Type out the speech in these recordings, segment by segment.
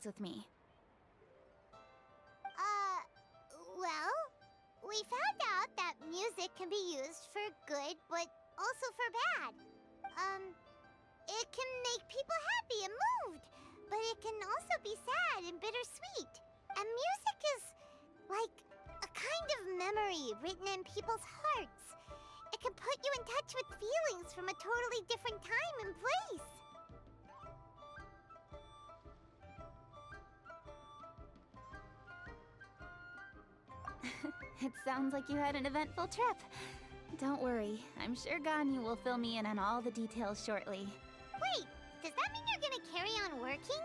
nights with me? Well, we found out that music can be used for good, but also for bad. It can make people happy and moved, but it can also be sad and bittersweet. And music is like a kind of memory written in people's hearts. It can put you in touch with feelings from a totally different time and place. It sounds like you had an eventful trip. Don't worry, I'm sure Ganyu will fill me in on all the details shortly. Wait, does that mean you're gonna carry on working?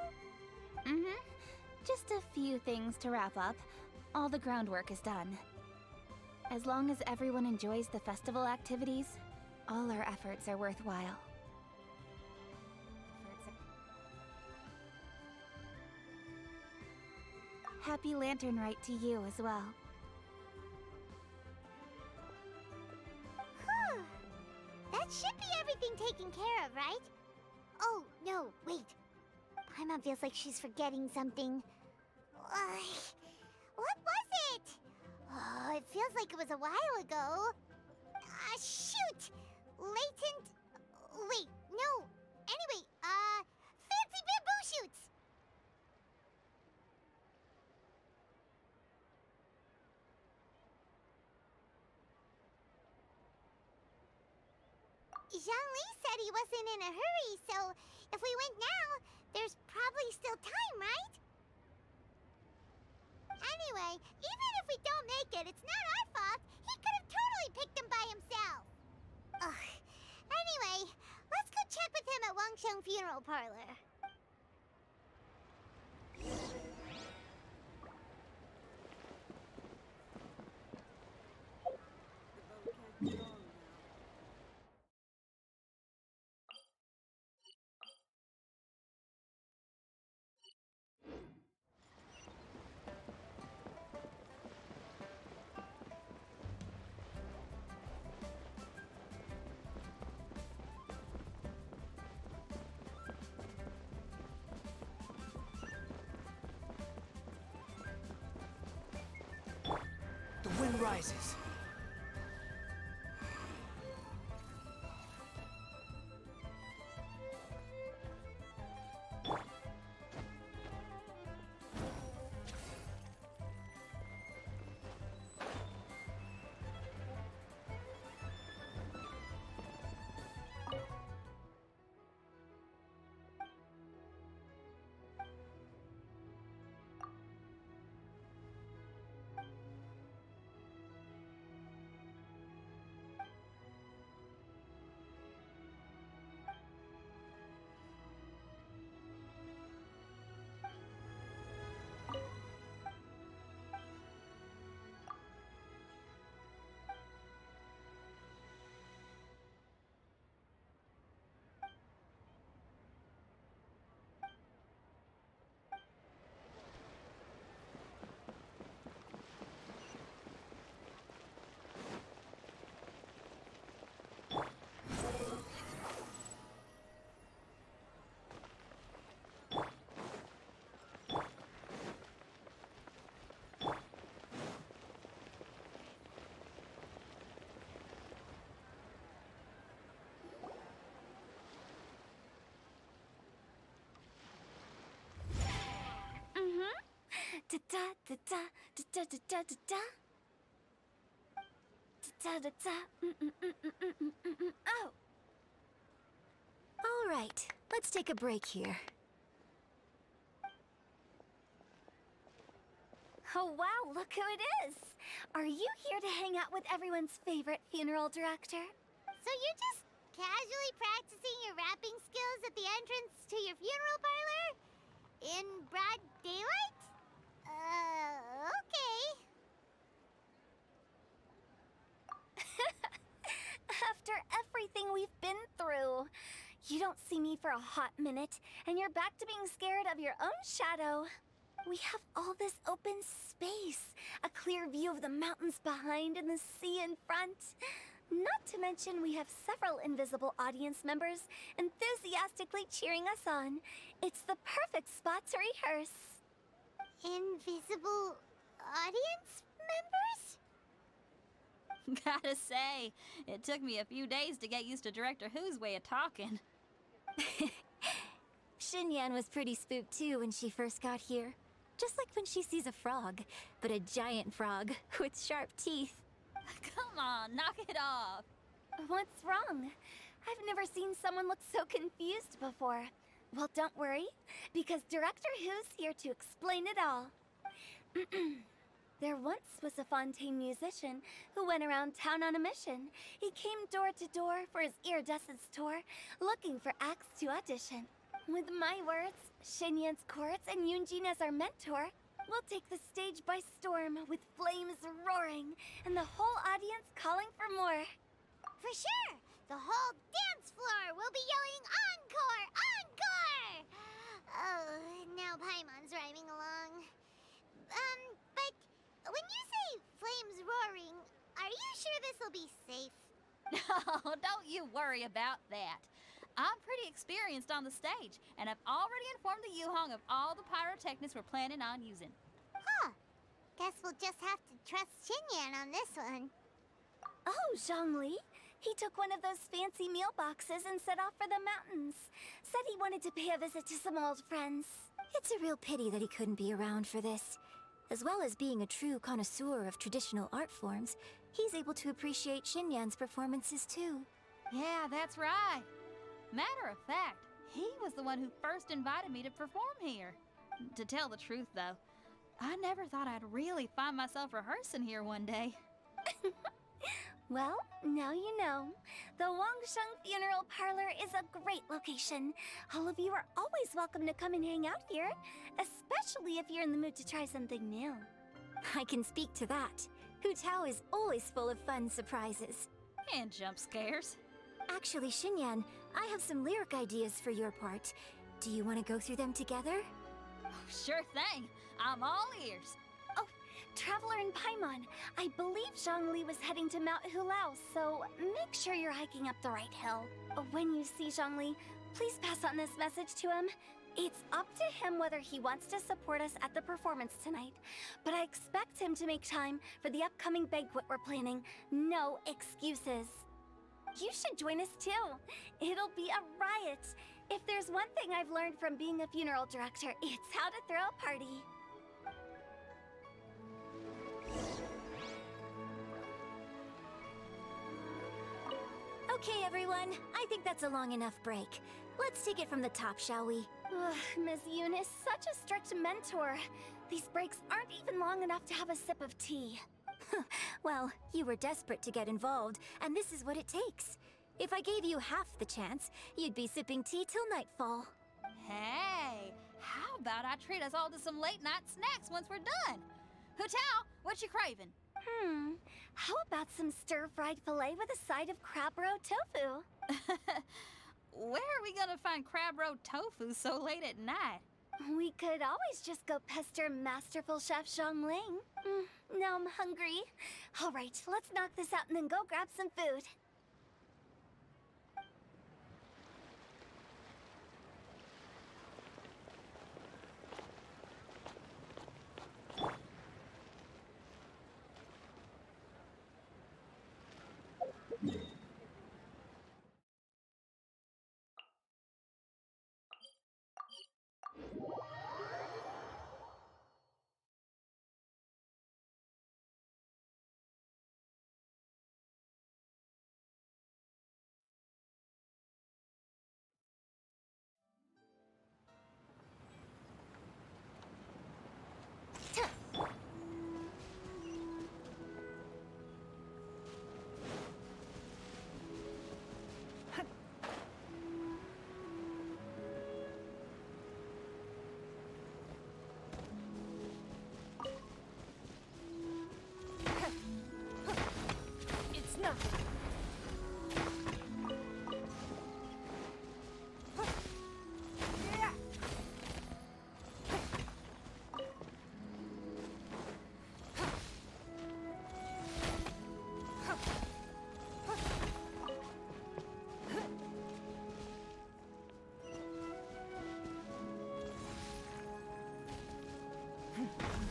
Mm-hmm. Just a few things to wrap up. All the groundwork is done. As long as everyone enjoys the festival activities, all our efforts are worthwhile. Happy Lantern Rite to you as well. Whew. That should be everything taken care of, right? Oh, no, wait. Paimon feels like she's forgetting something. What was it? Oh, it feels like it was a while ago. Shoot! Latent... Wait, no. Anyway, fancy bamboo shoots! Zhangli said he wasn't in a hurry, so if we went now, there's probably still time, right? Anyway, even if we don't make it, it's not our fault. He could have totally picked them by himself. Ugh. Anyway, let's go check with him at Wangsheng Funeral Parlor. The wind rises. Da da da da da da da da da. Da da da. Oh. All right, let's take a break here. Oh wow, look who it is! Are you here to hang out with everyone's favorite funeral director? So you're just casually practicing your rapping skills at the entrance to your funeral parlor? In broad daylight? Okay. After everything we've been through, you don't see me for a hot minute, and you're back to being scared of your own shadow. We have all this open space, a clear view of the mountains behind and the sea in front. Not to mention we have several invisible audience members enthusiastically cheering us on, It's the perfect spot to rehearse. Invisible audience members? Gotta say, it took me a few days to get used to Director Who's way of talking. Xinyan was pretty spooked too when she first got here. Just like when she sees a frog, but a giant frog with sharp teeth. Come on, knock it off. What's wrong? I've never seen someone look so confused before. Well, don't worry, because Director Who's here to explain it all. There once was a Fontaine musician who went around town on a mission. He came door to door for his iridescence tour, looking for acts to audition. With my words, Xinyan's chorus, and Yunjin as our mentor, we'll take the stage by storm with flames roaring and the whole audience calling for more. For sure! The whole dance floor will be yelling encore! Encore! Oh, now Paimon's rhyming along. But when you say flames roaring, are you sure this'll be safe? No, don't you worry about that. I'm pretty experienced on the stage, and I've already informed the Yuhong of all the pyrotechnics we're planning on using. Huh. Guess we'll just have to trust Xinyan on this one. Oh, Zhongli. He took one of those fancy meal boxes and set off for the mountains. Said he wanted to pay a visit to some old friends. It's a real pity that he couldn't be around for this. As well as being a true connoisseur of traditional art forms, he's able to appreciate Xinyan's performances too. Yeah, that's right. Matter of fact, he was the one who first invited me to perform here. To tell the truth, though, I never thought I'd really find myself rehearsing here one day. Well, now you know. The Wangsheng Funeral Parlor is a great location. All of you are always welcome to come and hang out here, especially if you're in the mood to try something new. I can speak to that. Hu Tao is always full of fun surprises. And jump scares. Actually, Xinyan, I have some lyric ideas for your part. Do you want to go through them together? Oh, sure thing. I'm all ears. Traveler in Paimon, I believe Zhongli was heading to Mount Hulao, so make sure you're hiking up the right hill. When you see Zhongli, please pass on this message to him. It's up to him whether he wants to support us at the performance tonight, but I expect him to make time for the upcoming banquet we're planning. No excuses. You should join us too. It'll be a riot. If there's one thing I've learned from being a funeral director, it's how to throw a party. Okay, everyone. I think that's a long enough break. Let's take it from the top, shall we? Ms. Eunice, such a strict mentor. These breaks aren't even long enough to have a sip of tea. Well, you were desperate to get involved, and this is what it takes. If I gave you half the chance, you'd be sipping tea till nightfall. Hey, how about I treat us all to some late-night snacks once we're done? Hu Tao, what you craving? How about some stir-fried filet with a side of crab roe tofu? Where are we gonna find crab roe tofu so late at night? We could always just go pester masterful chef Zhongling. Now I'm hungry. All right, let's knock this out and then go grab some food.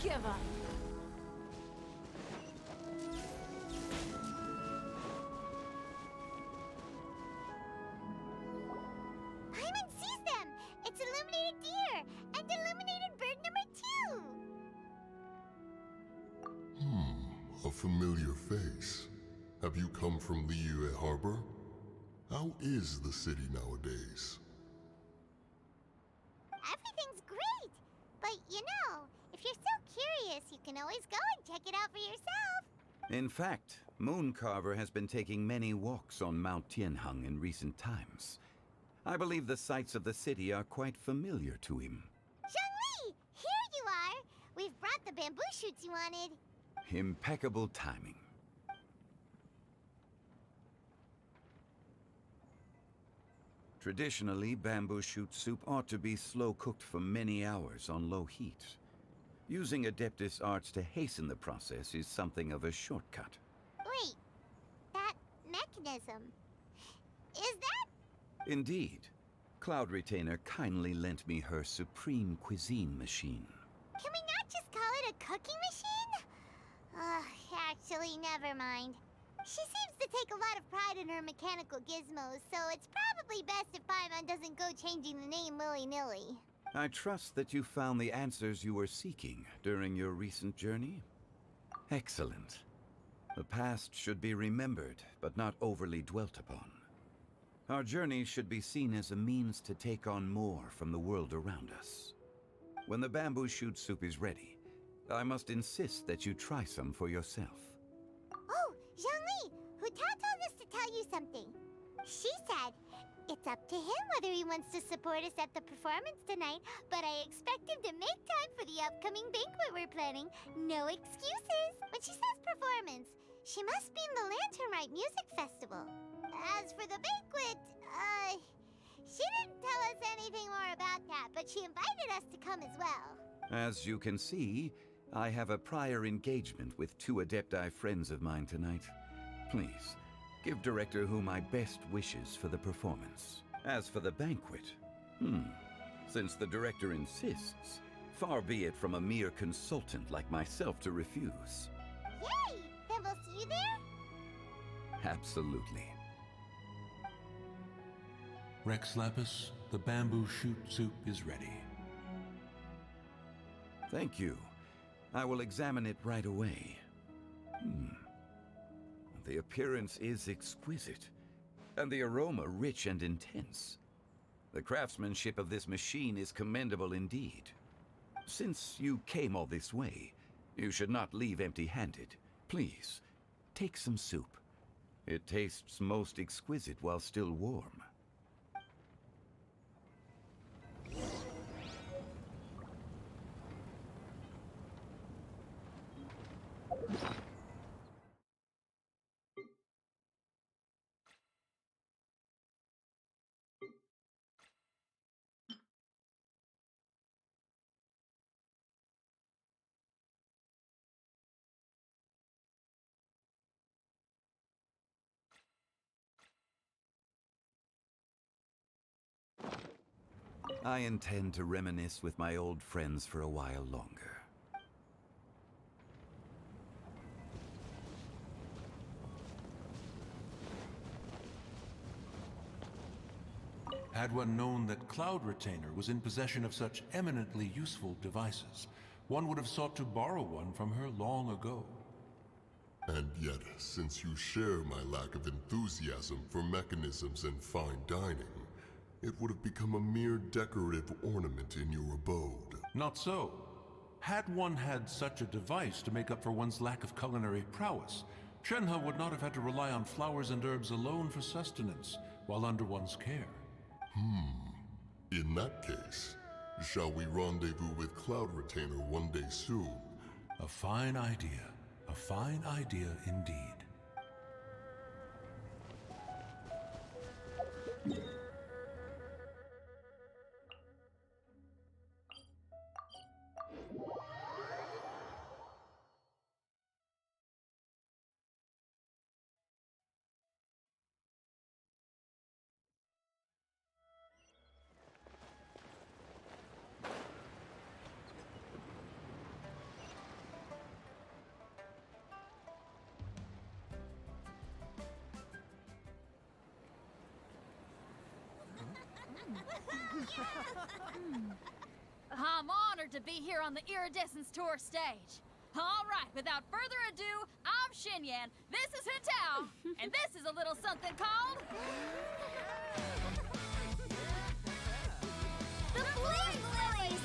giver. Paimon sees them! It's illuminated deer and illuminated bird number 2! A familiar face. Have you come from Liyue Harbor? How is the city nowadays? Everything's great! But you know, if you're so curious, you can always go and check it out for yourself! In fact, Mooncarver has been taking many walks on Mount Tianheng in recent times. I believe the sights of the city are quite familiar to him. Zhongli! Here you are! We've brought the bamboo shoots you wanted. Impeccable timing. Traditionally, bamboo shoot soup ought to be slow-cooked for many hours on low heat. Using Adeptus arts to hasten the process is something of a shortcut. Wait, that mechanism... is that... Indeed. Cloud Retainer kindly lent me her supreme cuisine machine. Can we not just call it a cooking machine? Actually, never mind. She seems to take a lot of pride in her mechanical gizmos, so it's probably best if Paimon doesn't go changing the name willy-nilly. I trust that you found the answers you were seeking during your recent journey? Excellent. The past should be remembered, but not overly dwelt upon. Our journey should be seen as a means to take on more from the world around us. When the bamboo shoot soup is ready, I must insist that you try some for yourself. Oh, Zhongli! Huta told us to tell you something. She said, it's up to him whether he wants to support us at the performance tonight, but I expect him to make time for the upcoming banquet we're planning. No excuses! When she says performance, she must mean the Lanternrite Music Festival. As for the banquet, she didn't tell us anything more about that, but she invited us to come as well. As you can see, I have a prior engagement with 2 Adepti friends of mine tonight. Please, give Director Hu my best wishes for the performance. As for the banquet, since the Director insists, far be it from a mere consultant like myself to refuse. Yay! Then we'll see you there? Absolutely. Rex Lapis, the bamboo shoot soup is ready. Thank you. I will examine it right away. The appearance is exquisite, and the aroma rich and intense. The craftsmanship of this machine is commendable indeed. Since you came all this way, you should not leave empty-handed. Please, take some soup. It tastes most exquisite while still warm. I intend to reminisce with my old friends for a while longer. Had one known that Cloud Retainer was in possession of such eminently useful devices, one would have sought to borrow one from her long ago. And yet, since you share my lack of enthusiasm for mechanisms and fine dining, it would have become a mere decorative ornament in your abode. Not so. Had one had such a device to make up for one's lack of culinary prowess, Shenhe would not have had to rely on flowers and herbs alone for sustenance, while under one's care. In that case, shall we rendezvous with Cloud Retainer one day soon? A fine idea. A fine idea indeed. I'm honored to be here on the Iridescence Tour stage. All right, without further ado, I'm Xinyan, this is Hetao, and this is a little something called... The Blaze Lilies!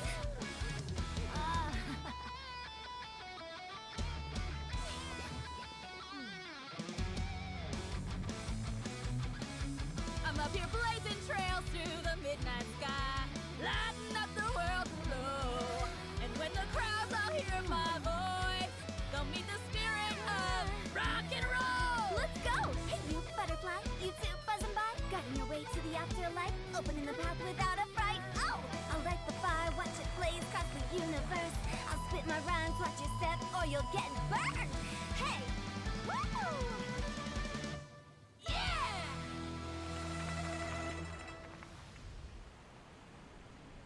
I'm up here blazing trails through the midnight sky, lighting up the world below. And when the crowds all hear my voice, they'll meet the spirit of rock and roll. Let's go! Hey, you butterfly, you two buzzing by, guiding your way to the afterlife, opening the path without a fright. Oh! I'll light the fire, watch it blaze across the universe. I'll spit my rhymes, watch your step, or you'll get burned. Hey! Woo! Yeah!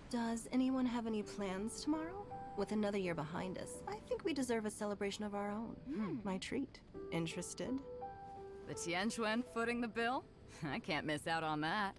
Does anyone have any plans tomorrow? With another year behind us, I think we deserve a celebration of our own. My treat. Interested? The Tianquan footing the bill? I can't miss out on that.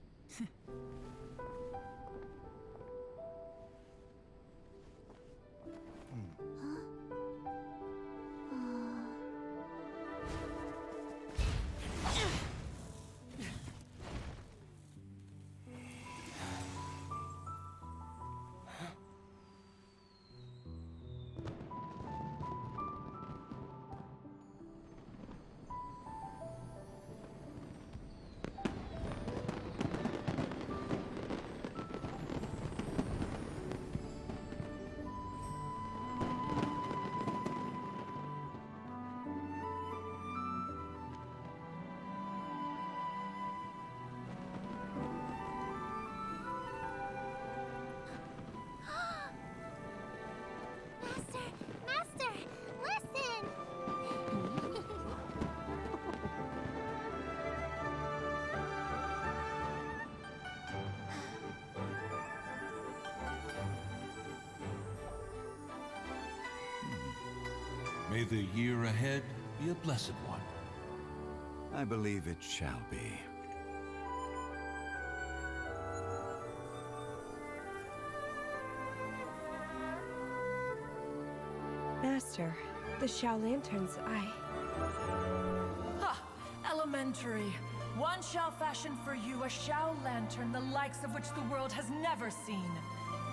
Master, listen! May the year ahead be a blessed one. I believe it shall be. Master, the Xiao Lanterns, Ha! Elementary. One shall fashion for you a Xiao Lantern the likes of which the world has never seen.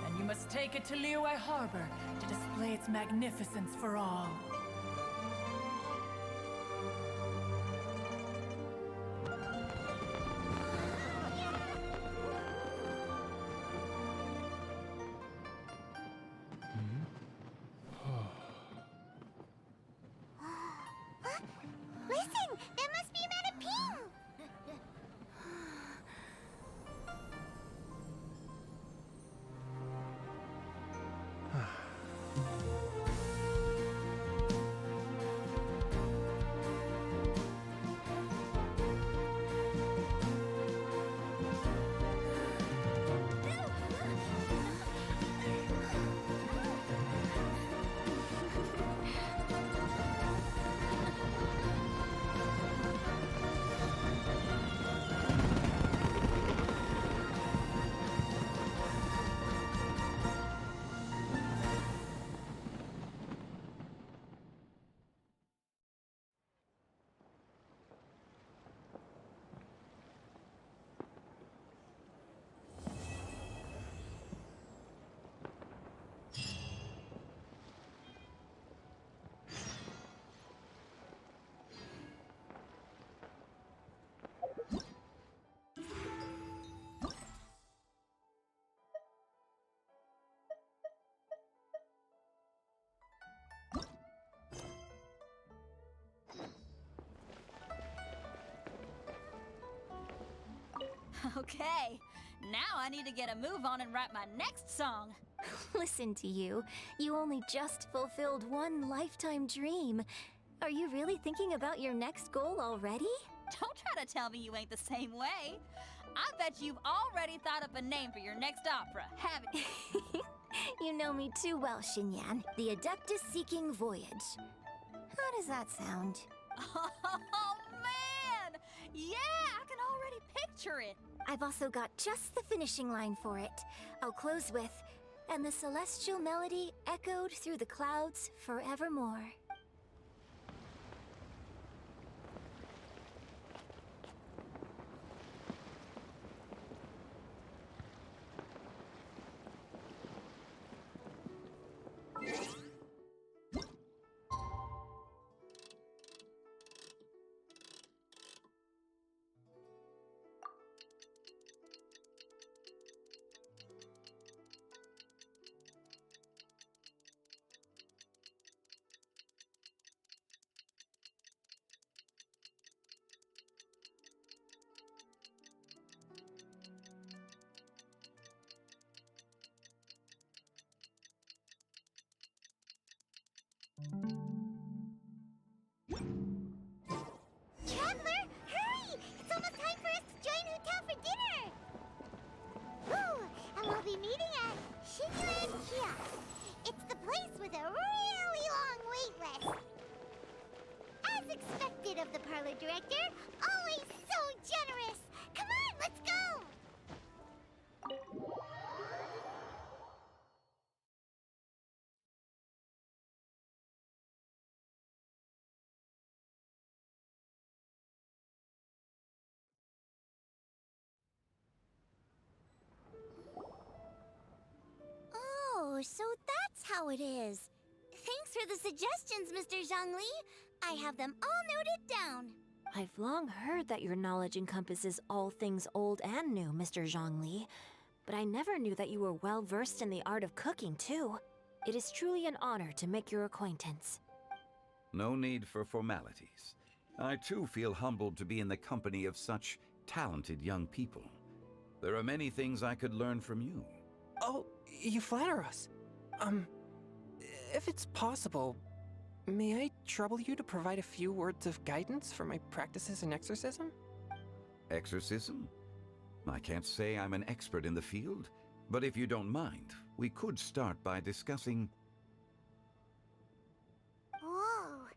And you must take it to Liyue Harbor to display its magnificence for all. Listen! That must be Madame Ping! Okay, now I need to get a move on and write my next song. Listen to you. You only just fulfilled one lifetime dream. Are you really thinking about your next goal already? Don't try to tell me you ain't the same way. I bet you've already thought up a name for your next opera, haven't you? You know me too well, Xinyan. The Adeptus Seeking Voyage. How does that sound? Oh, man! Yeah, I can already picture it. I've also got just the finishing line for it. I'll close with, "And the celestial melody echoed through the clouds forevermore." Traveler, hurry! It's almost time for us to join Hotel for dinner! Woo! And we'll be meeting at Shinyuan Kiosk. It's the place with a really long wait list. As expected of the parlor director, always so generous! Come on, let's go! Oh, so that's how it is. Thanks for the suggestions, Mr. Zhongli. I have them all noted down. I've long heard that your knowledge encompasses all things old and new, Mr. Zhongli. But I never knew that you were well versed in the art of cooking, too. It is truly an honor to make your acquaintance. No need for formalities. I too feel humbled to be in the company of such talented young people. There are many things I could learn from you. Oh, you flatter us. If it's possible, may I trouble you to provide a few words of guidance for my practices in exorcism? Exorcism? I can't say I'm an expert in the field, but if you don't mind, we could start by discussing... Whoa,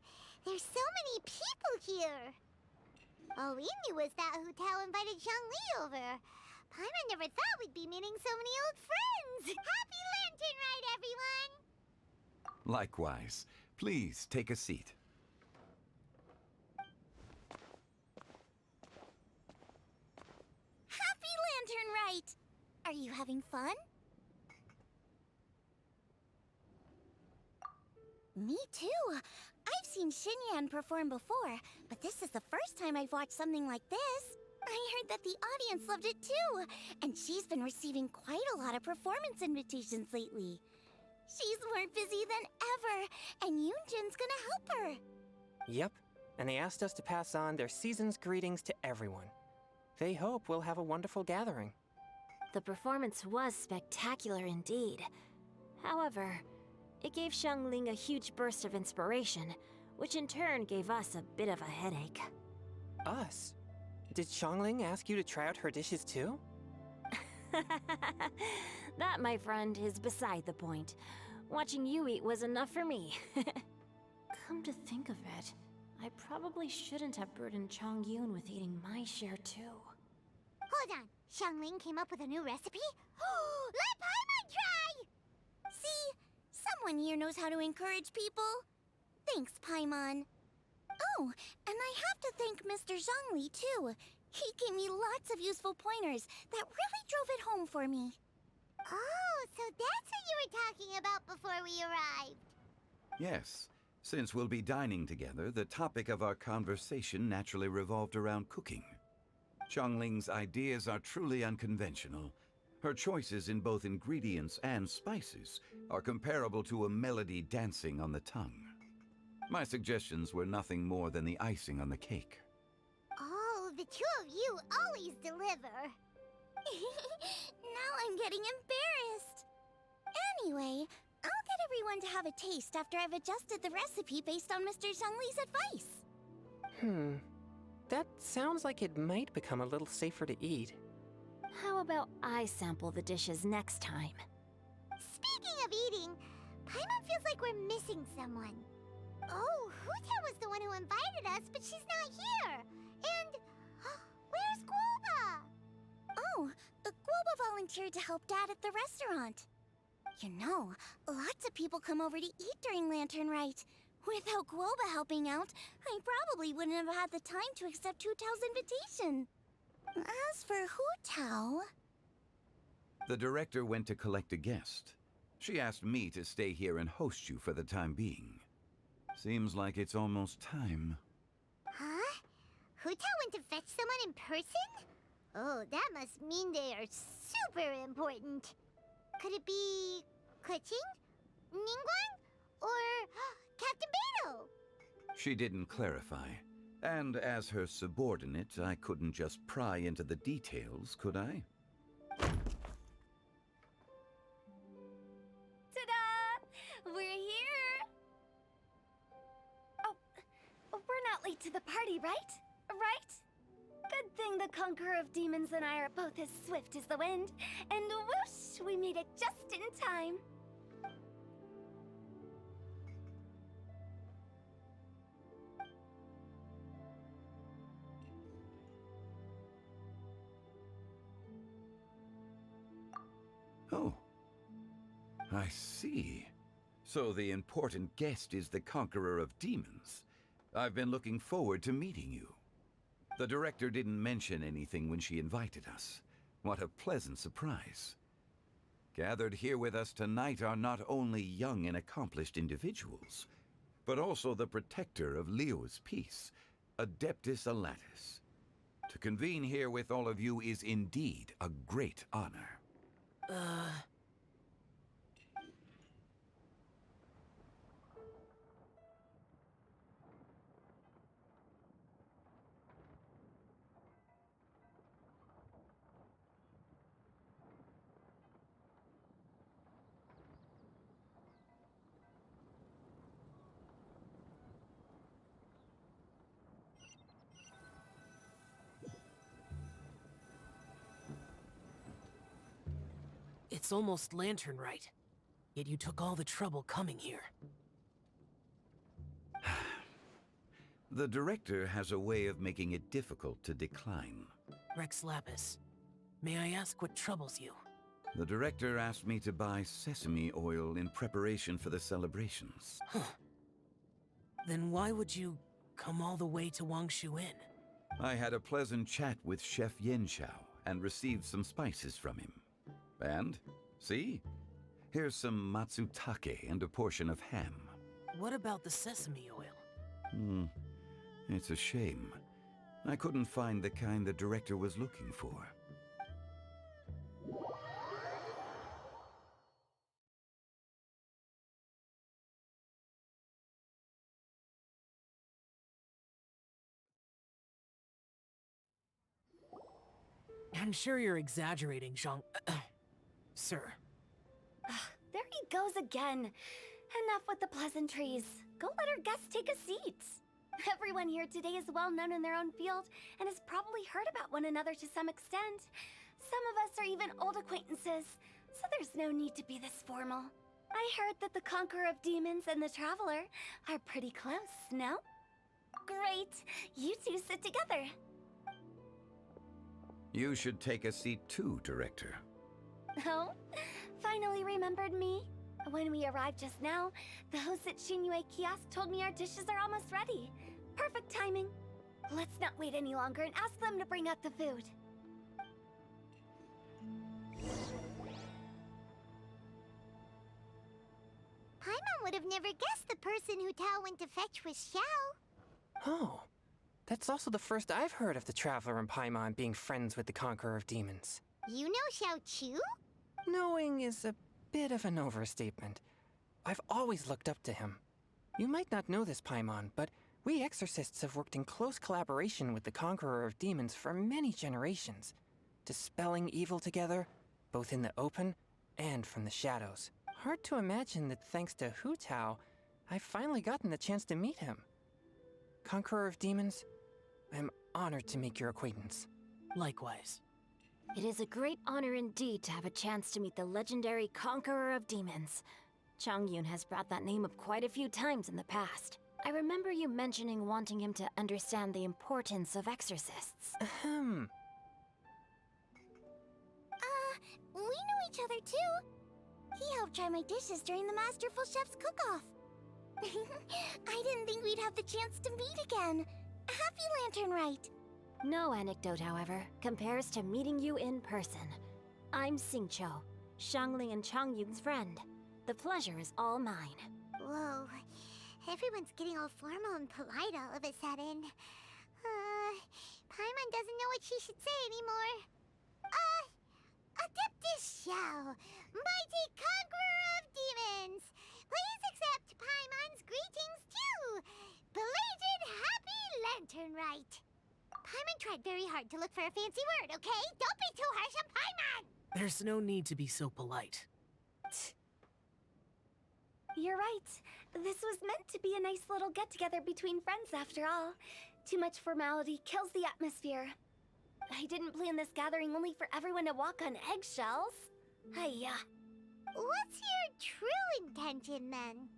there's so many people here! All we knew was that Hotel invited Zhongli over. Paimon never thought we'd be meeting so many old friends! Happy Lantern Ride, everyone! Likewise. Please take a seat. Happy Lantern Rite! Are you having fun? Me too. I've seen Xinyan perform before, but this is the first time I've watched something like this. I heard that the audience loved it too, and she's been receiving quite a lot of performance invitations lately. She's more busy than ever, and Yoonjin's gonna help her. Yep, and they asked us to pass on their season's greetings to everyone. They hope we'll have a wonderful gathering. The performance was spectacular indeed. However, it gave Xiangling a huge burst of inspiration, which in turn gave us a bit of a headache. Us? Did Xiangling ask you to try out her dishes too? That, my friend, is beside the point. Watching you eat was enough for me. Come to think of it, I probably shouldn't have burdened Chongyun with eating my share too. Hold on, Xiangling came up with a new recipe? Let Paimon try! See? Someone here knows how to encourage people. Thanks, Paimon. Oh, and I have to thank Mr. Zhongli, too. He gave me lots of useful pointers that really drove it home for me. Oh, so that's what you were talking about before we arrived. Yes. Since we'll be dining together, the topic of our conversation naturally revolved around cooking. Xiangling's ideas are truly unconventional. Her choices in both ingredients and spices are comparable to a melody dancing on the tongue. My suggestions were nothing more than the icing on the cake. Oh, the two of you always deliver. Now I'm getting embarrassed. Anyway, I'll get everyone to have a taste after I've adjusted the recipe based on Mr. Zhongli's advice. That sounds like it might become a little safer to eat. How about I sample the dishes next time? Speaking of eating, Paimon feels like we're missing someone. Oh, Huta was the one who invited us, but she's not here. And Where's Guoba? Oh, Guoba volunteered to help Dad at the restaurant. You know, lots of people come over to eat during Lantern Rite. Without Guoba helping out, I probably wouldn't have had the time to accept Hu Tao's invitation. As for Hu Tao... The director went to collect a guest. She asked me to stay here and host you for the time being. Seems like it's almost time. Huh? Hu Tao went to fetch someone in person? Oh, that must mean they are super important. Could it be... Keqing? Ningguang? Or Captain Beidou? She didn't clarify. And as her subordinate, I couldn't just pry into the details, could I? Ta-da! We're here! Oh, we're not late to the party, right? Right? Good thing the Conqueror of Demons and I are both as swift as the wind. And whoosh, we made it just in time. Oh. I see. So the important guest is the Conqueror of Demons. I've been looking forward to meeting you. The director didn't mention anything when she invited us. What a pleasant surprise. Gathered here with us tonight are not only young and accomplished individuals, but also the protector of Leo's peace, Adeptus Alatus. To convene here with all of you is indeed a great honor. It's almost Lantern Rite, yet you took all the trouble coming here. The director has a way of making it difficult to decline. Rex Lapis, may I ask what troubles you? The director asked me to buy sesame oil in preparation for the celebrations. Huh. Then why would you come all the way to Wangshu Inn? I had a pleasant chat with Chef Yanxiao and received some spices from him. And, see? Here's some matsutake and a portion of ham. What about the sesame oil? It's a shame. I couldn't find the kind the director was looking for. I'm sure you're exaggerating, Zhang... Sir. There he goes again. Enough with the pleasantries. Go let our guests take a seat. Everyone here today is well known in their own field and has probably heard about one another to some extent. Some of us are even old acquaintances, so there's no need to be this formal. I heard that the Conqueror of Demons and the Traveler are pretty close, no? Great! You two sit together. You should take a seat too, Director. Oh? Finally remembered me? When we arrived just now, the host at Xinyue Kiosk told me our dishes are almost ready. Perfect timing. Let's not wait any longer and ask them to bring out the food. Paimon would have never guessed the person Hu Tao went to fetch was Xiao. Oh, that's also the first I've heard of the Traveler and Paimon being friends with the Conqueror of Demons. You know Xiao Chu? Knowing is a bit of an overstatement. I've always looked up to him. You might not know this, Paimon, but we exorcists have worked in close collaboration with the Conqueror of Demons for many generations, dispelling evil together, both in the open and from the shadows. Hard to imagine that thanks to Hu Tao, I've finally gotten the chance to meet him. Conqueror of Demons, I'm honored to make your acquaintance. Likewise. It is a great honor indeed to have a chance to meet the legendary Conqueror of Demons. Changyun has brought that name up quite a few times in the past. I remember you mentioning wanting him to understand the importance of exorcists. Ahem. We know each other too. He helped try my dishes during the Masterful Chef's cook-off. I didn't think we'd have the chance to meet again. Happy Lantern Rite. No anecdote, however, compares to meeting you in person. I'm Xingqiu, Shangli and Changyun's friend. The pleasure is all mine. Whoa. Everyone's getting all formal and polite all of a sudden. Paimon doesn't know what she should say anymore. Adeptus Shao, mighty conqueror of demons, please accept Paimon's greetings too. Belated Happy Lantern Rite. Paimon tried very hard to look for a fancy word, okay? Don't be too harsh on Paimon! There's no need to be so polite. You're right. This was meant to be a nice little get-together between friends after all. Too much formality kills the atmosphere. I didn't plan this gathering only for everyone to walk on eggshells. Hiya. What's your true intention, then?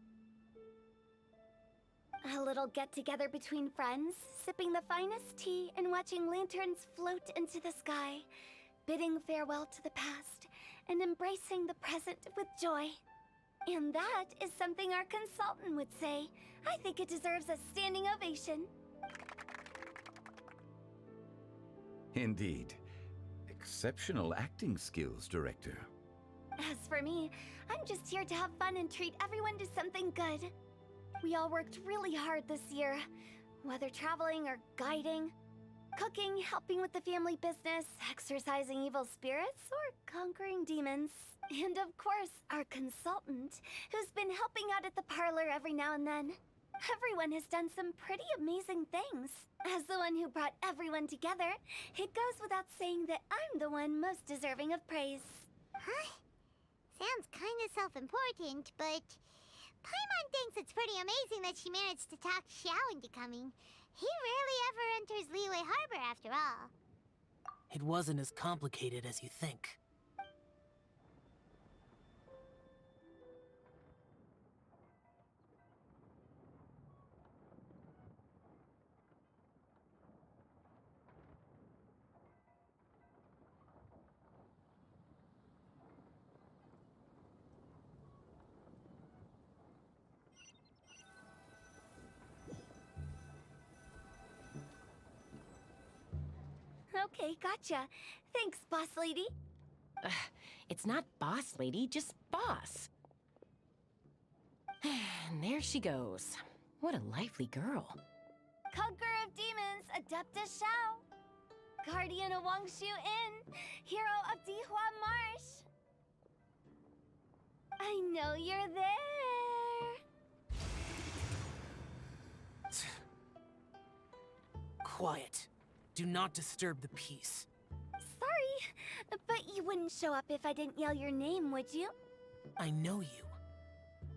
A little get-together between friends, sipping the finest tea and watching lanterns float into the sky, bidding farewell to the past and embracing the present with joy. And that is something our consultant would say. I think it deserves a standing ovation. Indeed. Exceptional acting skills, Director. As for me, I'm just here to have fun and treat everyone to something good. We all worked really hard this year, whether traveling or guiding, cooking, helping with the family business, exorcising evil spirits, or conquering demons. And of course, our consultant, who's been helping out at the parlor every now and then. Everyone has done some pretty amazing things. As the one who brought everyone together, it goes without saying that I'm the one most deserving of praise. Huh? Sounds kinda self-important, but Paimon thinks it's pretty amazing that she managed to talk Xiao into coming. He rarely ever enters Liyue Harbor after all. It wasn't as complicated as you think. Okay, gotcha. Thanks, boss lady. It's not boss lady, just boss. And there she goes. What a lively girl. Conqueror of demons, Adeptus Shao. Guardian of Wangshu Inn, hero of Dihua Marsh. I know you're there. Quiet. Do not disturb the peace. Sorry, but you wouldn't show up if I didn't yell your name, would you? I know you.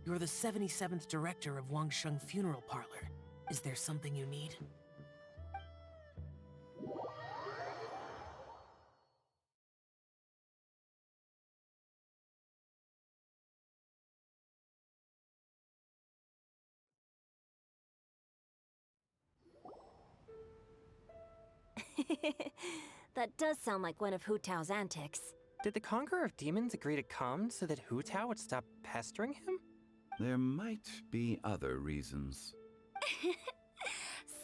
You're the 77th director of Wangsheng Funeral Parlor. Is there something you need? That does sound like one of Hu Tao's antics. Did the Conqueror of Demons agree to come so that Hu Tao would stop pestering him? There might be other reasons.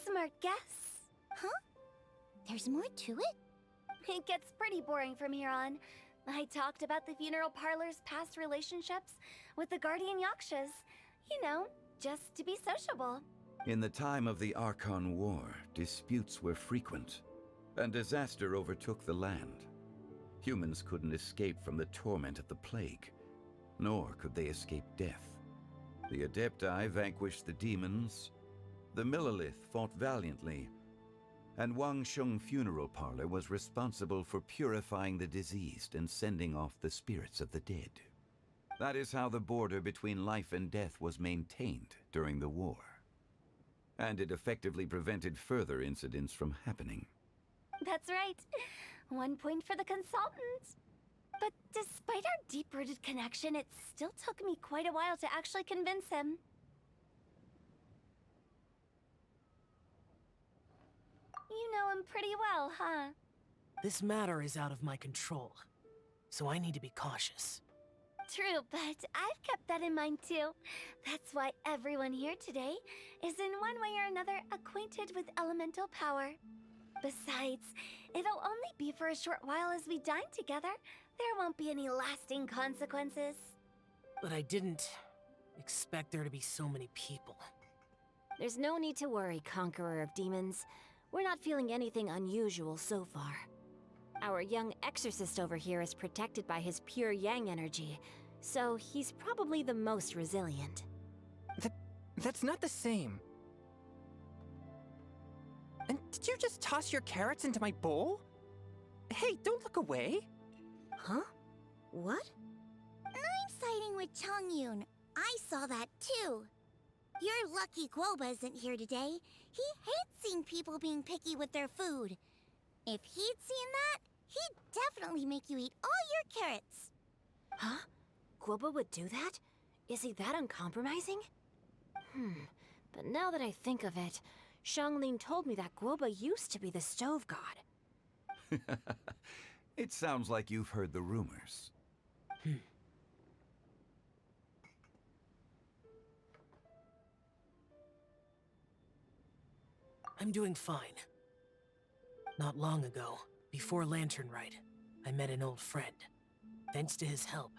Smart guess. Huh? There's more to it? It gets pretty boring from here on. I talked about the funeral parlor's past relationships with the Guardian Yakshas. You know, just to be sociable. In the time of the Archon War, disputes were frequent, and disaster overtook the land. Humans couldn't escape from the torment of the plague, nor could they escape death. The Adepti vanquished the demons, the Millelith fought valiantly, and Wangsheng Funeral Parlor was responsible for purifying the diseased and sending off the spirits of the dead. That is how the border between life and death was maintained during the war. And it effectively prevented further incidents from happening. That's right. 1 point for the consultant. But despite our deep-rooted connection, it still took me quite a while to actually convince him. know him pretty well, huh? This matter is out of my control, so I need to be cautious. True, but I've kept that in mind too. That's why everyone here today is in one way or another acquainted with elemental power. Besides, it'll only be for a short while as we dine together. There won't be any lasting consequences. But I didn't expect there to be so many people. There's no need to worry, Conqueror of Demons. We're not feeling anything unusual so far. Our young exorcist over here is protected by his pure yang energy, so he's probably the most resilient. That's not the same. And did you just toss your carrots into my bowl? Hey, don't look away. Huh? What? I'm siding with Chongyun. I saw that too. You're lucky Guoba isn't here today. He hates seeing people being picky with their food. If he'd seen that, he'd definitely make you eat all your carrots. Huh? Guoba would do that? Is he that uncompromising? But now that I think of it, Xianglin told me that Guoba used to be the stove god. It sounds like you've heard the rumors. I'm doing fine. Not long ago, before Lantern Rite, I met an old friend. Thanks to his help,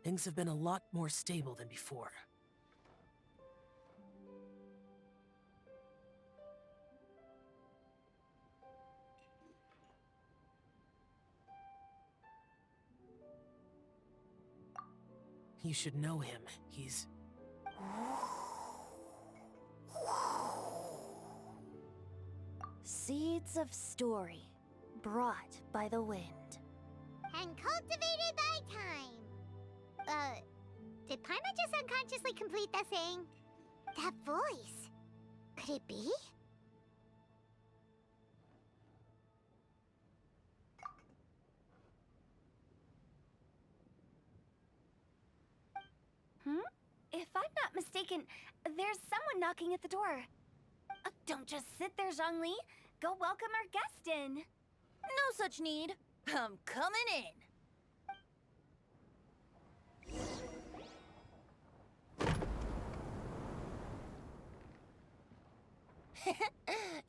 things have been a lot more stable than before. You should know him. He's... Seeds of story, brought by the wind. And cultivated by time. Did Paimon just unconsciously complete that saying? That voice. Could it be? If I'm not mistaken, there's someone knocking at the door. Don't just sit there, Zhongli. Go welcome our guest in. No such need. I'm coming in.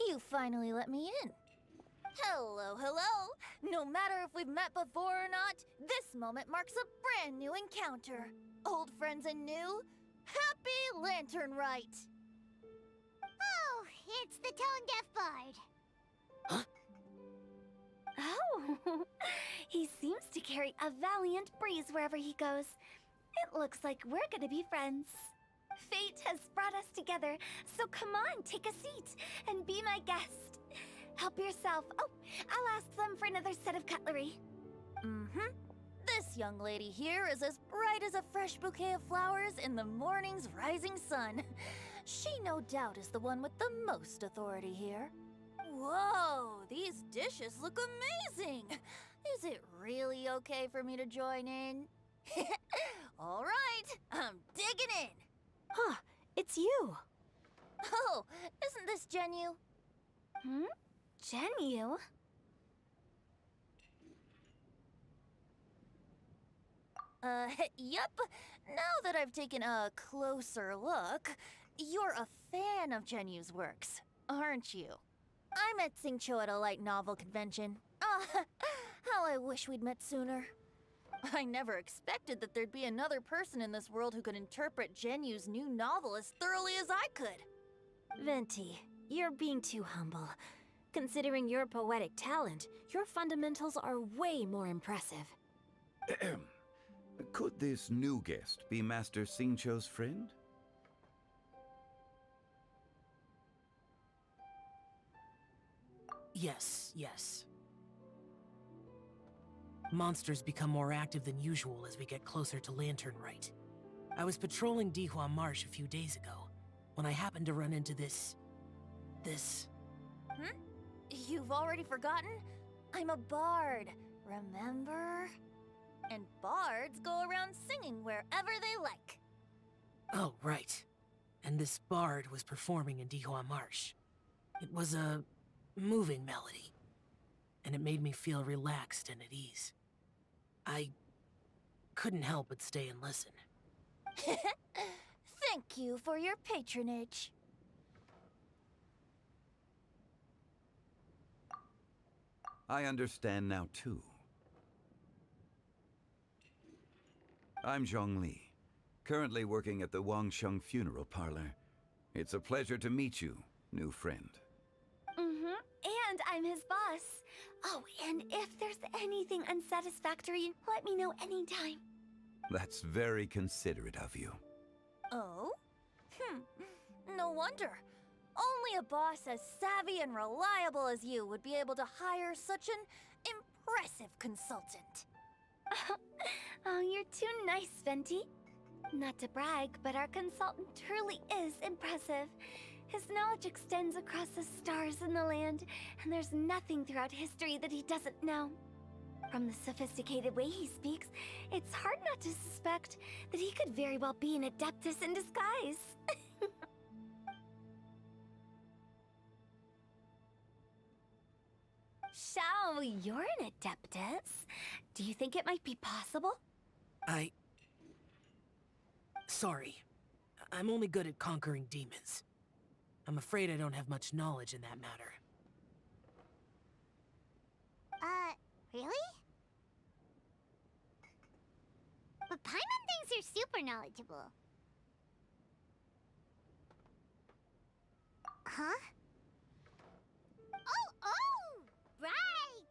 You finally let me in. Hello, hello. No matter if we've met before or not, this moment marks a brand new encounter. Old friends and new. Happy Lantern Rite. Oh, it's the tone-deaf bard. Oh, he seems to carry a valiant breeze wherever he goes. It looks like we're gonna be friends. Fate has brought us together, so come on, take a seat and be my guest. Help yourself. Oh, I'll ask them for another set of cutlery. This young lady here is as bright as a fresh bouquet of flowers in the morning's rising sun. She no doubt is the one with the most authority here. Whoa, these dishes look amazing. Is it really okay for me to join in? All right, I'm digging in. Huh, it's you. Oh, isn't this Genyu? Genyu? Yup. Now that I've taken a closer look, you're a fan of Genyu's works, aren't you? I met Xingqiu at a light novel convention. How I wish we'd met sooner. I never expected that there'd be another person in this world who could interpret Genyu's new novel as thoroughly as I could. Venti, you're being too humble. Considering your poetic talent, your fundamentals are way more impressive. Could this new guest be Master Xingqiu's friend? Yes. Monsters become more active than usual as we get closer to Lantern Rite. I was patrolling Dihua Marsh a few days ago, when I happened to run into this... You've already forgotten? I'm a bard, remember? And bards go around singing wherever they like. Oh, right. And this bard was performing in Dihua Marsh. It was a moving melody, and it made me feel relaxed and at ease. I couldn't help but stay and listen. Thank you for your patronage. I understand now, too. I'm Zhongli, currently working at the Wangsheng Funeral Parlor. It's a pleasure to meet you, new friend. And I'm his boss. Oh, and if there's anything unsatisfactory, let me know anytime. That's very considerate of you. Oh? No wonder. Only a boss as savvy and reliable as you would be able to hire such an impressive consultant. Oh, you're too nice, Venti. Not to brag, but our consultant truly is impressive. His knowledge extends across the stars and the land, and there's nothing throughout history that he doesn't know. From the sophisticated way he speaks, it's hard not to suspect that he could very well be an adeptus in disguise. Shao, you're an adeptus. Do you think it might be possible? Sorry. I'm only good at conquering demons. I'm afraid I don't have much knowledge in that matter. Really? But Paimon thinks you're super knowledgeable. Huh? Oh! Right!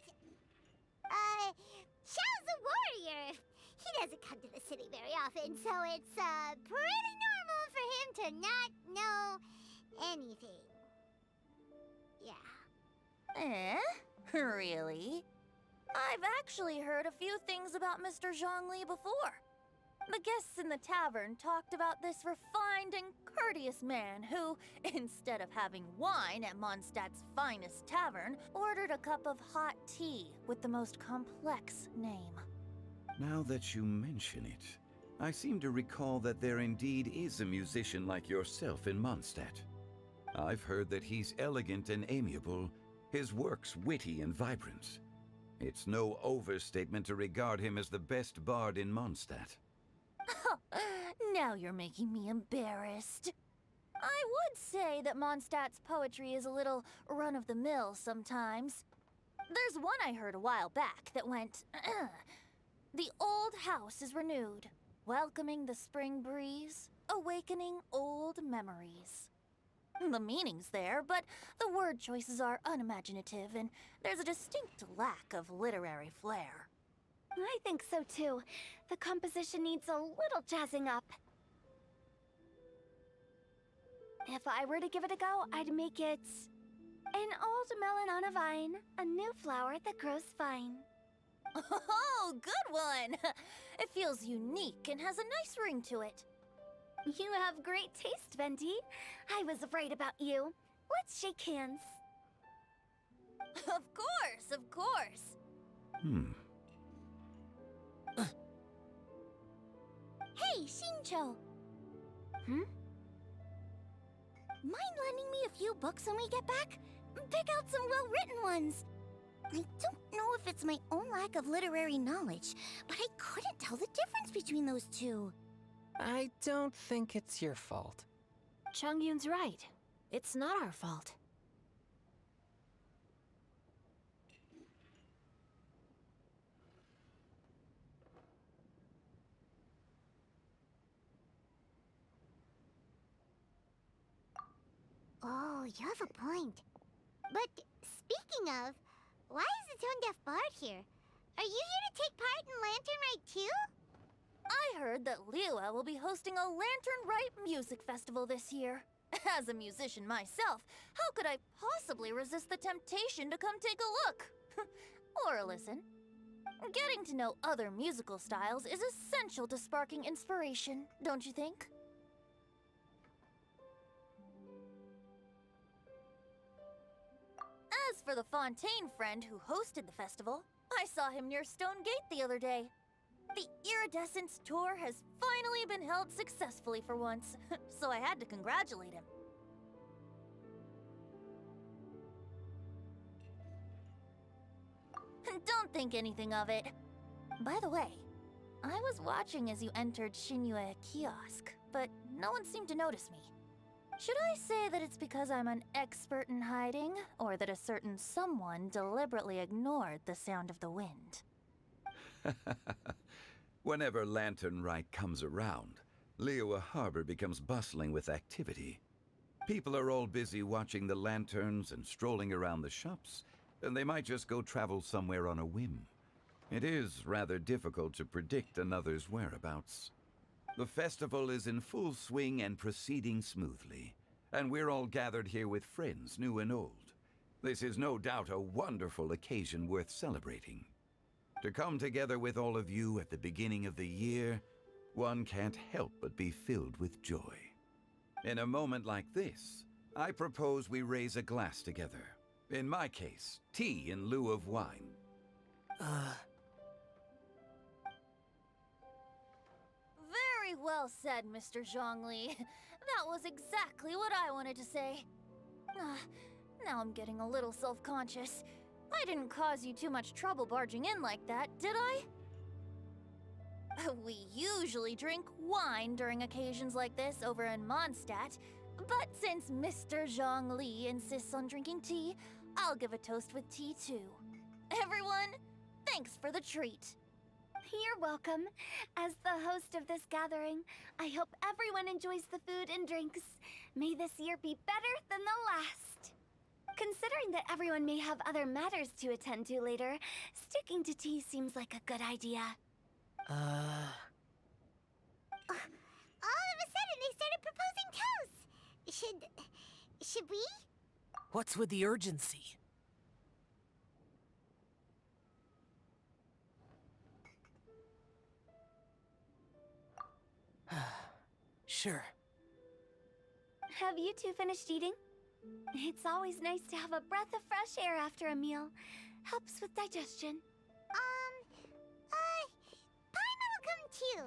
Xiao's a warrior. He doesn't come to the city very often, so it's, pretty normal for him to not know anything. Yeah. Really? I've actually heard a few things about Mr. Zhongli before. The guests in the tavern talked about this refined and courteous man who, instead of having wine at Mondstadt's finest tavern, ordered a cup of hot tea with the most complex name. Now that you mention it, I seem to recall that there indeed is a musician like yourself in Mondstadt. I've heard that he's elegant and amiable, his works witty and vibrant. It's no overstatement to regard him as the best bard in Mondstadt. Now you're making me embarrassed. I would say that Mondstadt's poetry is a little run-of-the-mill sometimes. There's one I heard a while back that went, "The old house is renewed, welcoming the spring breeze, awakening old memories." The meaning's there, but the word choices are unimaginative, and there's a distinct lack of literary flair. I think so too. The composition needs a little jazzing up. If I were to give it a go, I'd make it an old melon on a vine, a new flower that grows fine. Oh, good one! It feels unique and has a nice ring to it. You have great taste, Venti. I was afraid about you. Let's shake hands. Of course, of course. Hey, Xingqiu! Mind lending me a few books when we get back? Pick out some well-written ones. I don't know if it's my own lack of literary knowledge, but I couldn't tell the difference between those two. I don't think it's your fault. Chongyun's right. It's not our fault. Oh, you have a point. But speaking of, why is the tone-deaf bard here? Are you here to take part in Lantern Rite too? I heard that Liyue will be hosting a Lantern Rite music festival this year. As a musician myself, how could I possibly resist the temptation to come take a look? Or listen. Getting to know other musical styles is essential to sparking inspiration, don't you think? As for the Fontaine friend who hosted the festival, I saw him near Stone Gate the other day. The Iridescence tour has finally been held successfully for once, so I had to congratulate him. Don't think anything of it. By the way, I was watching as you entered Shinyue Kiosk, but no one seemed to notice me. Should I say that it's because I'm an expert in hiding, or that a certain someone deliberately ignored the sound of the wind? Whenever Lantern Rite comes around, Liyue Harbor becomes bustling with activity. People are all busy watching the lanterns and strolling around the shops, and they might just go travel somewhere on a whim. It is rather difficult to predict another's whereabouts. The festival is in full swing and proceeding smoothly, and we're all gathered here with friends, new and old. This is no doubt a wonderful occasion worth celebrating. To come together with all of you at the beginning of the year, one can't help but be filled with joy. In a moment like this, I propose we raise a glass together. In my case, tea in lieu of wine. Very well said, Mr. Zhongli. That was exactly what I wanted to say. Now I'm getting a little self-conscious. I didn't cause you too much trouble barging in like that, did I? We usually drink wine during occasions like this over in Mondstadt, but since Mr. Zhongli insists on drinking tea, I'll give a toast with tea too. Everyone, thanks for the treat. You're welcome. As the host of this gathering, I hope everyone enjoys the food and drinks. May this year be better than the last. Considering that everyone may have other matters to attend to later, sticking to tea seems like a good idea. All of a sudden, they started proposing toasts. Should we? What's with the urgency? Sure. Have you two finished eating? It's always nice to have a breath of fresh air after a meal. Helps with digestion. Paimon will come too.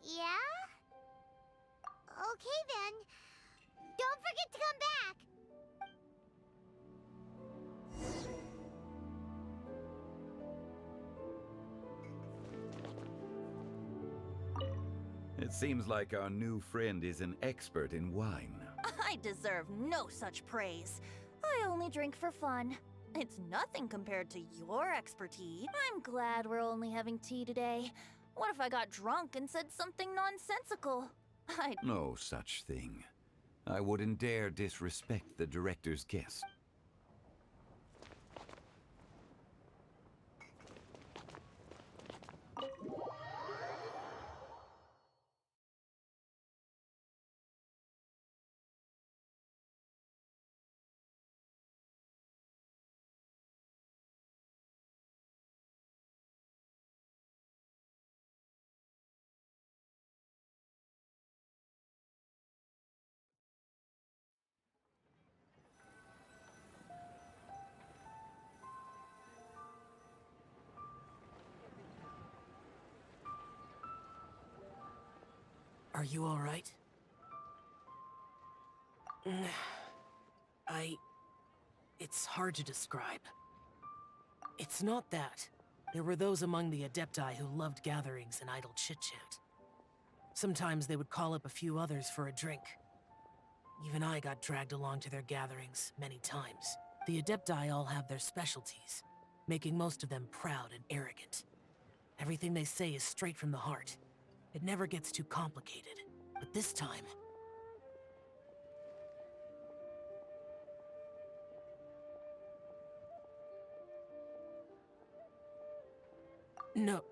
Yeah? Okay then. Don't forget to come back. It seems like our new friend is an expert in wine. I deserve no such praise. I only drink for fun. It's nothing compared to your expertise. I'm glad we're only having tea today. What if I got drunk and said something nonsensical? No such thing. I wouldn't dare disrespect the director's guest. Are you all right? It's hard to describe. It's not that. There were those among the Adepti who loved gatherings and idle chit-chat. Sometimes they would call up a few others for a drink. Even I got dragged along to their gatherings many times. The Adepti all have their specialties, making most of them proud and arrogant. Everything they say is straight from the heart. It never gets too complicated. But this time...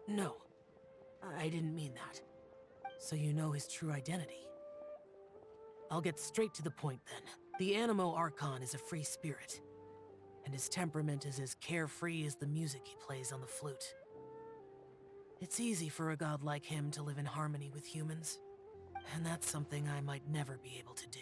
No. I didn't mean that. So you know his true identity. I'll get straight to the point then. The Animo Archon is a free spirit, and his temperament is as carefree as the music he plays on the flute. It's easy for a god like him to live in harmony with humans, and that's something I might never be able to do.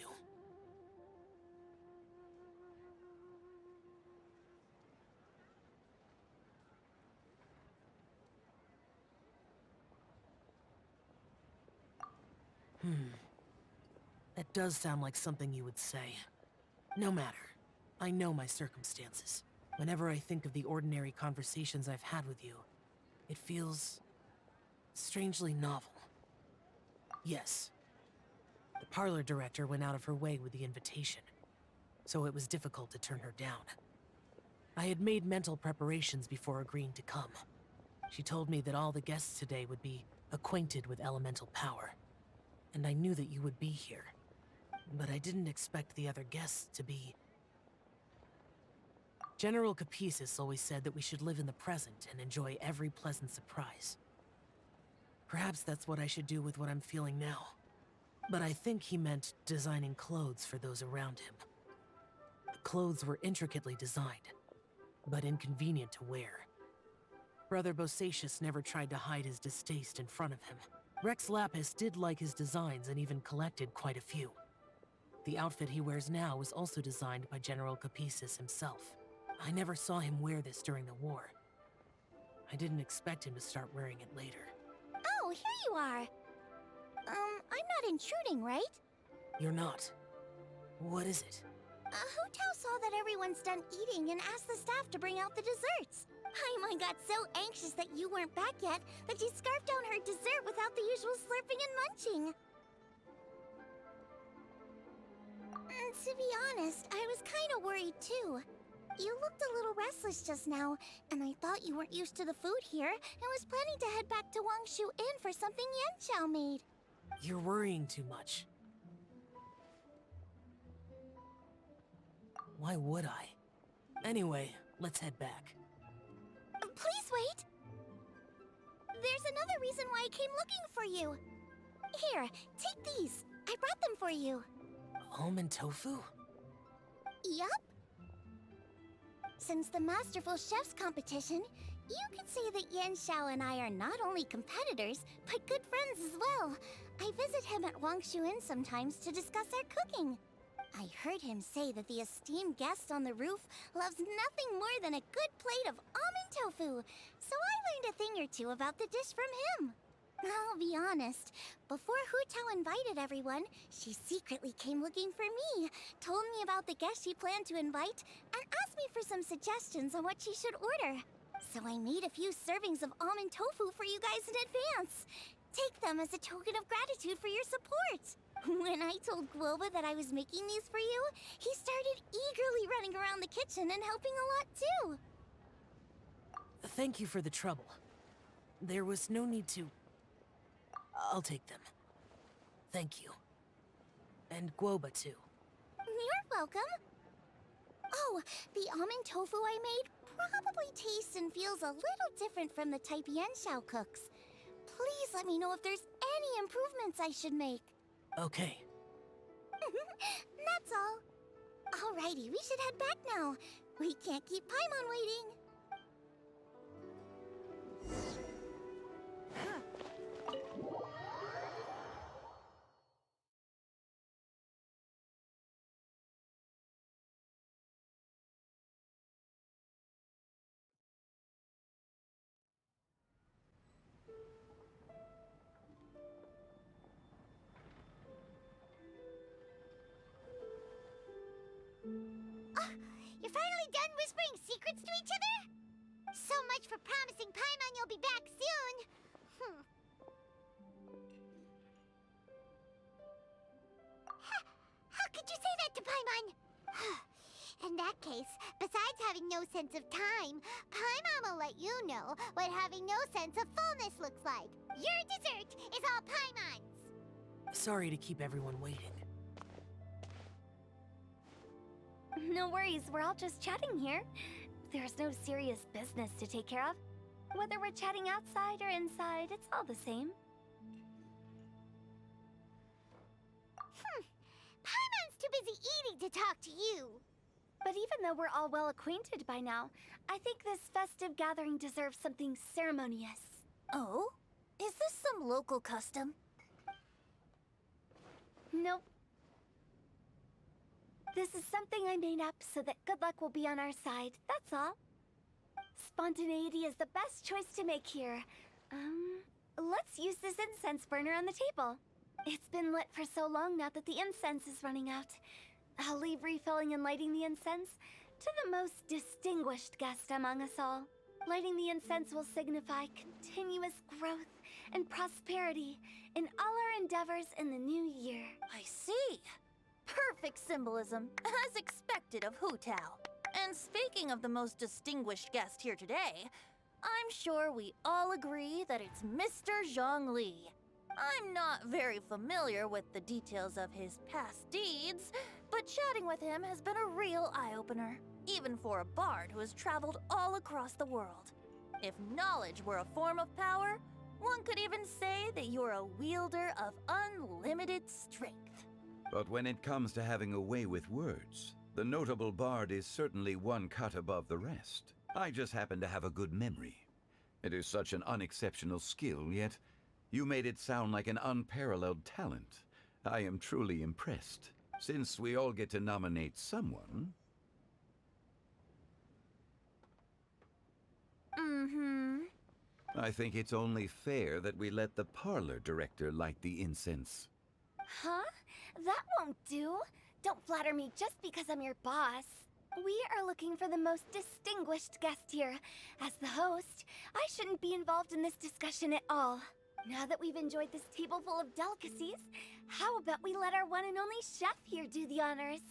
That does sound like something you would say. No matter. I know my circumstances. Whenever I think of the ordinary conversations I've had with you, it feels strangely novel. Yes, the parlor director went out of her way with the invitation, so it was difficult to turn her down. I had made mental preparations before agreeing to come. She told me that all the guests today would be acquainted with elemental power, and I knew that you would be here. But I didn't expect the other guests to be... General Capisis always said that we should live in the present and enjoy every pleasant surprise. Perhaps that's what I should do with what I'm feeling now. But I think he meant designing clothes for those around him. The clothes were intricately designed, but inconvenient to wear. Brother Bosacius never tried to hide his distaste in front of him. Rex Lapis did like his designs and even collected quite a few. The outfit he wears now was also designed by General Capisis himself. I never saw him wear this during the war. I didn't expect him to start wearing it later. Oh, here you are. I'm not intruding, right? You're not. What is it? Hu Tao saw that everyone's done eating and asked the staff to bring out the desserts. Paimon got so anxious that you weren't back yet that she scarfed down her dessert without the usual slurping and munching. To be honest, I was kind of worried too. You looked a little restless just now, and I thought you weren't used to the food here and was planning to head back to Wangshu Inn for something Yanxiao made. You're worrying too much. Why would I? Anyway, let's head back. Please wait! There's another reason why I came looking for you. Here, take these. I brought them for you. Almond tofu? Yup. Since the Masterful Chef's competition, you could say that Yanxiao and I are not only competitors, but good friends as well. I visit him at Wangshu Inn sometimes to discuss our cooking. I heard him say that the esteemed guest on the roof loves nothing more than a good plate of almond tofu, so I learned a thing or two about the dish from him. I'll be honest, before Hu Tao invited everyone, she secretly came looking for me, told me about the guests she planned to invite, and asked me for some suggestions on what she should order. So I made a few servings of almond tofu for you guys in advance. Take them as a token of gratitude for your support. When I told Guoba that I was making these for you, he started eagerly running around the kitchen and helping a lot too. Thank you for the trouble. There was no need to... I'll take them. Thank you. And Guoba too. You're welcome. Oh, the almond tofu I made probably tastes and feels a little different from the type Yanxiao cooks. Please let me know if there's any improvements I should make. Okay. That's all. Alrighty, we should head back now. We can't keep Paimon waiting. You're finally done whispering secrets to each other? So much for promising Paimon you'll be back soon. How could you say that to Paimon? In that case, besides having no sense of time, Paimon will let you know what having no sense of fullness looks like. Your dessert is all Paimon's. Sorry to keep everyone waiting. No worries, we're all just chatting here. There's no serious business to take care of. Whether we're chatting outside or inside, it's all the same. Paimon's too busy eating to talk to you. But even though we're all well acquainted by now, I think this festive gathering deserves something ceremonious. Oh? Is this some local custom? Nope. This is something I made up so that good luck will be on our side, that's all. Spontaneity is the best choice to make here. Let's use this incense burner on the table. It's been lit for so long now that the incense is running out. I'll leave refilling and lighting the incense to the most distinguished guest among us all. Lighting the incense will signify continuous growth and prosperity in all our endeavors in the new year. I see. Perfect symbolism, as expected of Hu Tao. And speaking of the most distinguished guest here today, I'm sure we all agree that it's Mr. Zhongli. I'm not very familiar with the details of his past deeds, but chatting with him has been a real eye-opener, even for a bard who has traveled all across the world. If knowledge were a form of power, one could even say that you're a wielder of unlimited strength. But when it comes to having a way with words, the notable bard is certainly one cut above the rest. I just happen to have a good memory. It is such an unexceptional skill, yet you made it sound like an unparalleled talent. I am truly impressed. Since we all get to nominate someone... I think it's only fair that we let the parlor director light the incense. Huh? That won't do. Don't flatter me just because I'm your boss. We are looking for the most distinguished guest here. As the host, I shouldn't be involved in this discussion at all. Now that we've enjoyed this table full of delicacies, how about we let our one and only chef here do the honors?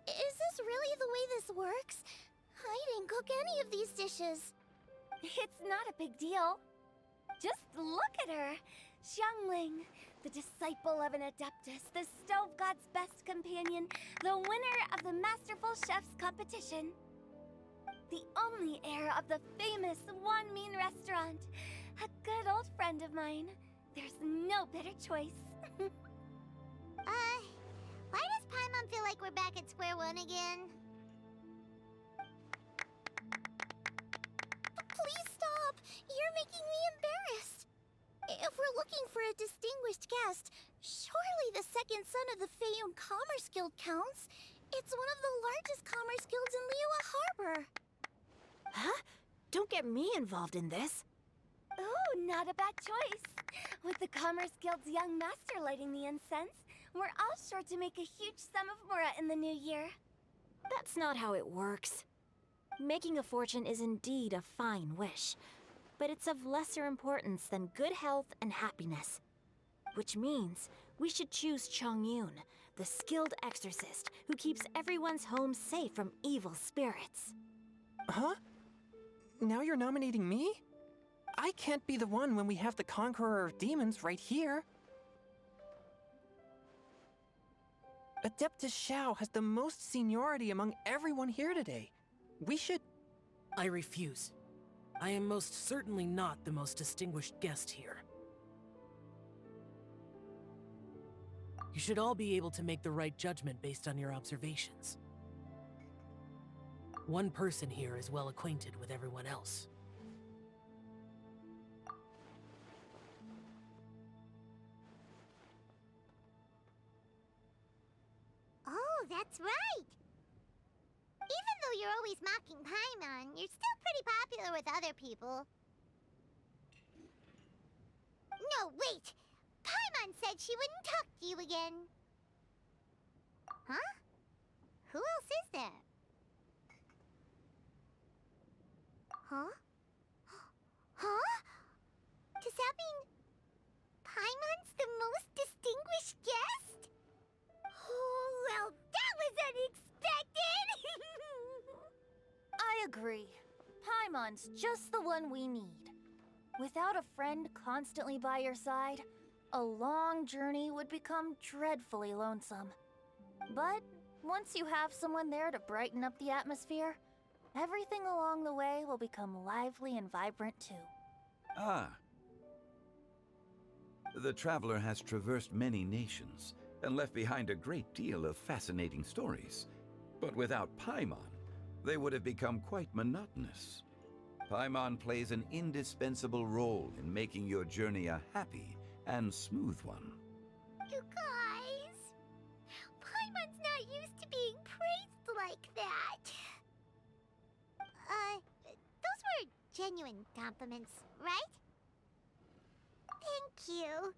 Is this really the way this works? I didn't cook any of these dishes. It's not a big deal. Just look at her. Xiangling, the disciple of an adeptus, the stove god's best companion, the winner of the Masterful Chef's competition. The only heir of the famous Wan Min restaurant. A good old friend of mine. There's no better choice. Why does Paimon feel like we're back at square one again? Please stop! You're making me embarrassed. If we're looking for a distinguished guest, surely the second son of the Feiyun Commerce Guild counts. It's one of the largest commerce guilds in Liyue Harbor. Huh? Don't get me involved in this. Ooh, not a bad choice. With the Commerce Guild's young master lighting the incense, we're all sure to make a huge sum of mora in the new year. That's not how it works. Making a fortune is indeed a fine wish, but it's of lesser importance than good health and happiness. Which means we should choose Chongyun, the skilled exorcist who keeps everyone's home safe from evil spirits. Huh? Now you're nominating me? I can't be the one when we have the Conqueror of Demons right here. Adeptus Xiao has the most seniority among everyone here today. We should... I refuse. I am most certainly not the most distinguished guest here. You should all be able to make the right judgment based on your observations. One person here is well acquainted with everyone else. Oh, that's right! Even though you're always mocking Paimon, you're still pretty popular with other people. No, wait! Paimon said she wouldn't talk to you again. Huh? Who else is there? Huh? Huh? Does that mean Paimon's the most distinguished guest? Oh, well, that was unexpected! I agree. Paimon's just the one we need. Without a friend constantly by your side, a long journey would become dreadfully lonesome. But once you have someone there to brighten up the atmosphere, everything along the way will become lively and vibrant too. Ah. The traveler has traversed many nations and left behind a great deal of fascinating stories. But without Paimon, they would have become quite monotonous. Paimon plays an indispensable role in making your journey a happy and smooth one. You guys, Paimon's not used to being praised like that. Those were genuine compliments, right? Thank you.